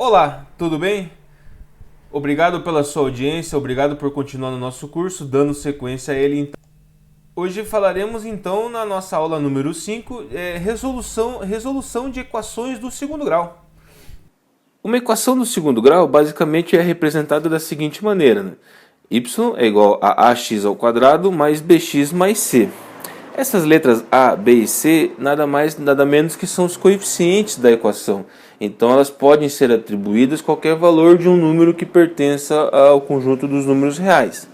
Olá, tudo bem? Obrigado pela sua audiência, obrigado por continuar no nosso curso, dando sequência a ele. Hoje falaremos então na nossa aula número 5, resolução de equações do segundo grau. Uma equação do segundo grau basicamente é representada da seguinte maneira, né? Y é igual a ax ao quadrado mais bx mais c. Essas letras A, B e C nada mais nada menos que são os coeficientes da equação. Então elas podem ser atribuídas qualquer valor de um número que pertença ao conjunto dos números reais.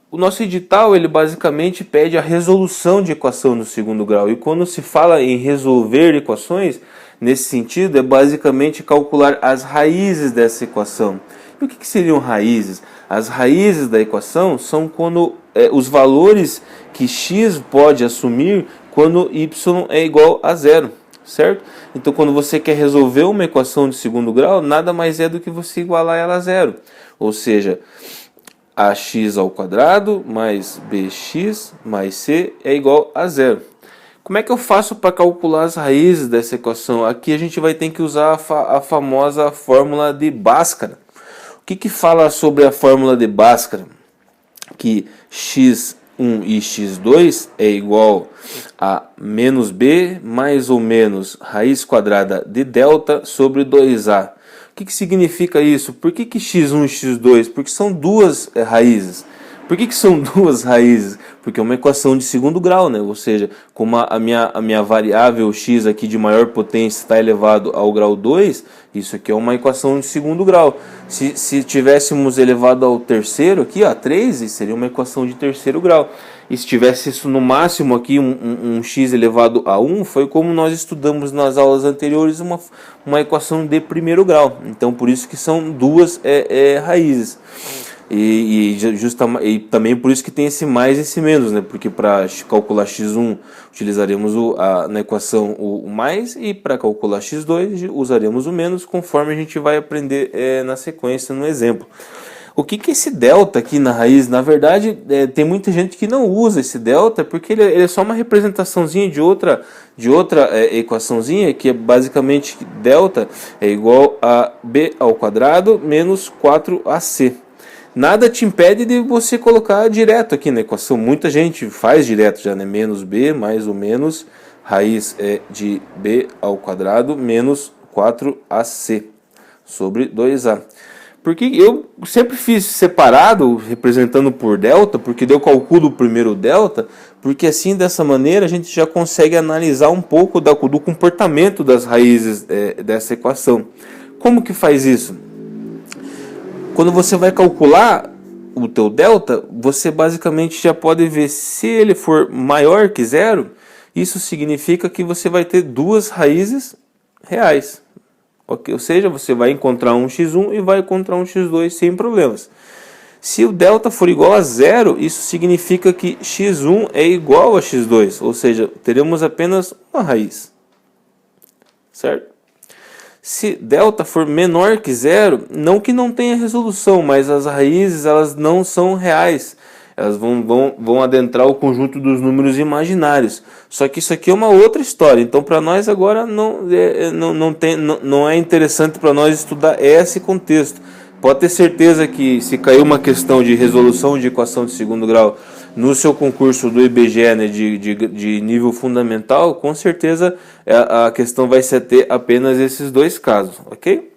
O nosso edital ele basicamente pede a resolução de equação do segundo grau. E quando se fala em resolver equações, nesse sentido é basicamente calcular as raízes dessa equação. E o que seriam raízes? As raízes da equação são quando os valores que x pode assumir quando y é igual a zero, certo? Então quando você quer resolver uma equação de segundo grau, nada mais é do que você igualar ela a zero. Ou seja, ax ao quadrado mais bx mais c é igual a zero. Como é que eu faço para calcular as raízes dessa equação? Aqui a gente vai ter que usar a famosa fórmula de Bhaskara. O que fala sobre a fórmula de Bhaskara? Que x1 e x2 é igual a menos b mais ou menos raiz quadrada de delta sobre 2a. O que significa isso? Por que x1 e x2? Porque são duas raízes. Por que são duas raízes? Porque é uma equação de segundo grau, né? Ou seja, como a minha variável x aqui de maior potência está elevado ao grau 2, isso aqui é uma equação de segundo grau. Se tivéssemos elevado ao terceiro aqui, a 3, seria uma equação de terceiro grau. E se tivesse isso no máximo aqui, um x elevado a 1, foi como nós estudamos nas aulas anteriores, uma equação de primeiro grau. Então, por isso que são duas raízes. E também por isso que tem esse mais e esse menos, né? Porque para calcular x1 utilizaremos na equação o mais, e para calcular x2 usaremos o menos, conforme a gente vai aprender na sequência no exemplo. O que é esse delta aqui na raiz? Na verdade, tem muita gente que não usa esse delta, porque ele é só uma representaçãozinha de outra equaçãozinha, que é basicamente delta é igual a b ao quadrado menos 4ac. Nada te impede de você colocar direto aqui na equação. Muita gente faz direto já, né? Menos b mais ou menos raiz de b ao quadrado menos 4ac sobre 2a. Porque eu sempre fiz separado, representando por delta, porque eu calculo primeiro o delta, porque assim, dessa maneira, a gente já consegue analisar um pouco do comportamento das raízes dessa equação. Como que faz isso? Quando você vai calcular o teu delta, você basicamente já pode ver, se ele for maior que zero, isso significa que você vai ter duas raízes reais. Okay? Ou seja, você vai encontrar um x1 e vai encontrar um x2 sem problemas. Se o delta for igual a zero, isso significa que x1 é igual a x2, ou seja, teremos apenas uma raiz. Certo? Se delta for menor que zero, não que não tenha resolução, mas as raízes elas não são reais. Elas vão adentrar o conjunto dos números imaginários. Só que isso aqui é uma outra história. Então, para nós agora não é interessante para nós estudar esse contexto. Pode ter certeza que se cair uma questão de resolução de equação de segundo grau no seu concurso do IBGE, né, de nível fundamental, com certeza a questão vai ser ter apenas esses dois casos, ok?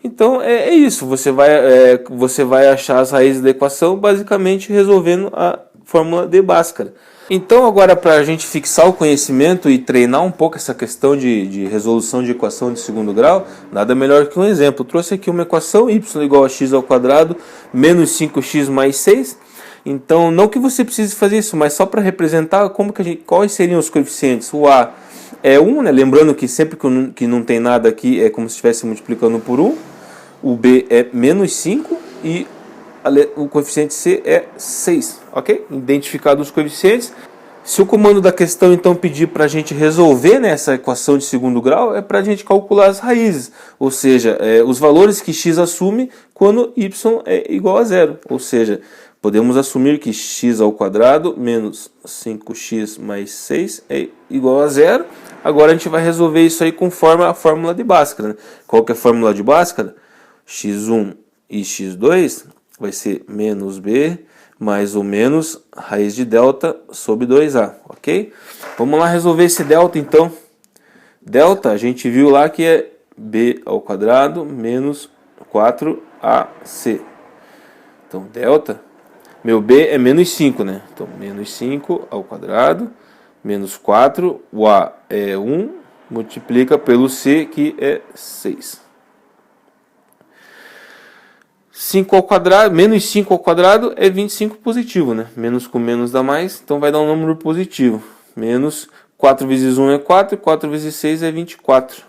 Então é isso, você vai achar as raízes da equação basicamente resolvendo a fórmula de Bhaskara. Então agora, para a gente fixar o conhecimento e treinar um pouco essa questão de resolução de equação de segundo grau, nada melhor que um exemplo. Eu trouxe aqui uma equação y igual a x ao quadrado menos 5x mais 6. Então, não que você precise fazer isso, mas só para representar quais seriam os coeficientes. O a é 1, né? Lembrando que sempre que não tem nada aqui é como se estivesse multiplicando por 1. O b é menos 5 e o coeficiente c é 6. Ok? Identificados os coeficientes, Se o comando da questão então pedir para a gente resolver nessa equação de segundo grau, é para a gente calcular as raízes, ou seja, os valores que x assume quando y é igual a zero. Ou seja, podemos assumir que x ao quadrado menos 5x mais 6 é igual a zero. Agora a gente vai resolver isso aí conforme a fórmula de Bhaskara, né? Qual que é a fórmula de Bhaskara? x1 e x2 vai ser menos b mais ou menos raiz de delta sobre 2a, ok? Vamos lá resolver esse delta então. Delta, a gente viu lá que é b ao quadrado menos 4ac. Então, delta, meu b é menos 5, né? Então, menos 5 ao quadrado, menos 4, o a é 1, multiplica pelo c, que é 6. 5 ao quadrado, menos 5 ao quadrado é 25 positivo, né? Menos com menos dá mais, então vai dar um número positivo. Menos 4 vezes 1 é 4, 4 vezes 6 é 24.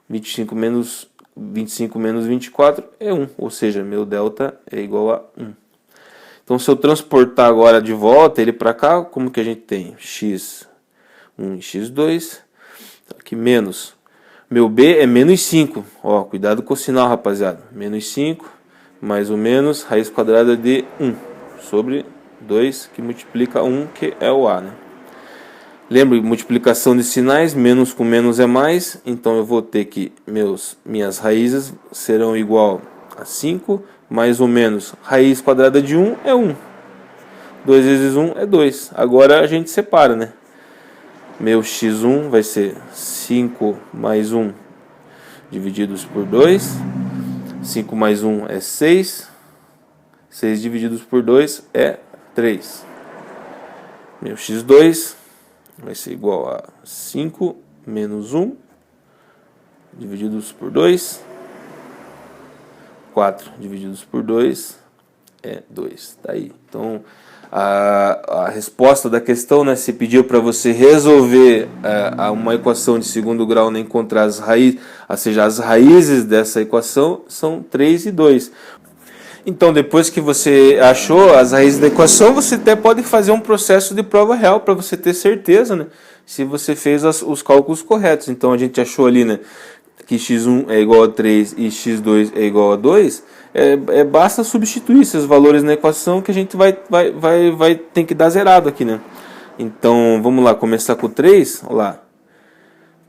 25 menos 24 é 1, ou seja, meu delta é igual a 1. Então, se eu transportar agora de volta ele para cá, como que a gente tem? x1 e x2, aqui menos. Meu b é menos 5, ó, cuidado com o sinal, rapaziada. Menos 5. Mais ou menos raiz quadrada de 1 sobre 2, que multiplica 1, que é o a, né? Lembre, multiplicação de sinais, menos com menos é mais, então eu vou ter que minhas raízes serão igual a 5, mais ou menos raiz quadrada de 1 é 1. 2 vezes 1 é 2. Agora a gente separa, né? Meu x1 vai ser 5 mais 1 divididos por 2. 5 mais 1 é 6. 6 divididos por 2 é 3. Meu x2 vai ser igual a 5 menos 1 divididos por 2. 4 divididos por 2 é 2. Tá aí. Então, a resposta da questão, né, se pediu para você resolver uma equação de segundo grau, né, encontrar as raízes, ou seja, as raízes dessa equação são 3 e 2. Então, depois que você achou as raízes da equação, você até pode fazer um processo de prova real para você ter certeza, né, se você fez os cálculos corretos. Então, a gente achou ali, né, que x1 é igual a 3 e x2 é igual a 2, basta substituir esses valores na equação que a gente vai ter que dar zerado aqui, né? Então, vamos lá, começar com 3, olha lá.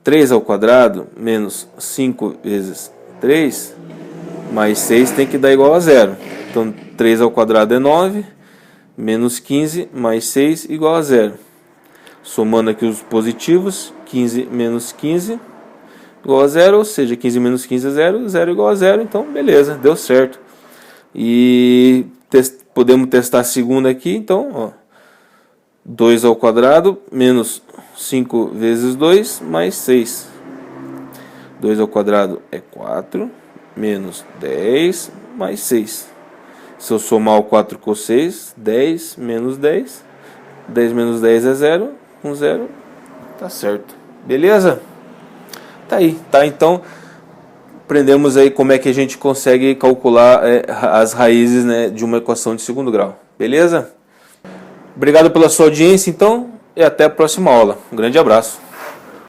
3 ao quadrado menos 5 vezes 3 mais 6 tem que dar igual a 0. Então, 3 ao quadrado é 9, menos 15 mais 6 igual a 0. Somando aqui os positivos, 15 menos 15 igual a 0, ou seja, 15 menos 15 é 0, 0 igual a 0, então beleza, deu certo. E podemos testar a segunda aqui, então, ó, 2 ao quadrado menos 5 vezes 2 mais 6. 2 ao quadrado é 4, menos 10 mais 6. Se eu somar o 4 com 6, 10 menos 10, 10 menos 10 é 0, com 0 tá certo. Beleza? Tá aí, tá? Então, aprendemos aí como é que a gente consegue calcular as raízes, né, de uma equação de segundo grau. Beleza? Obrigado pela sua audiência, então, e até a próxima aula. Um grande abraço.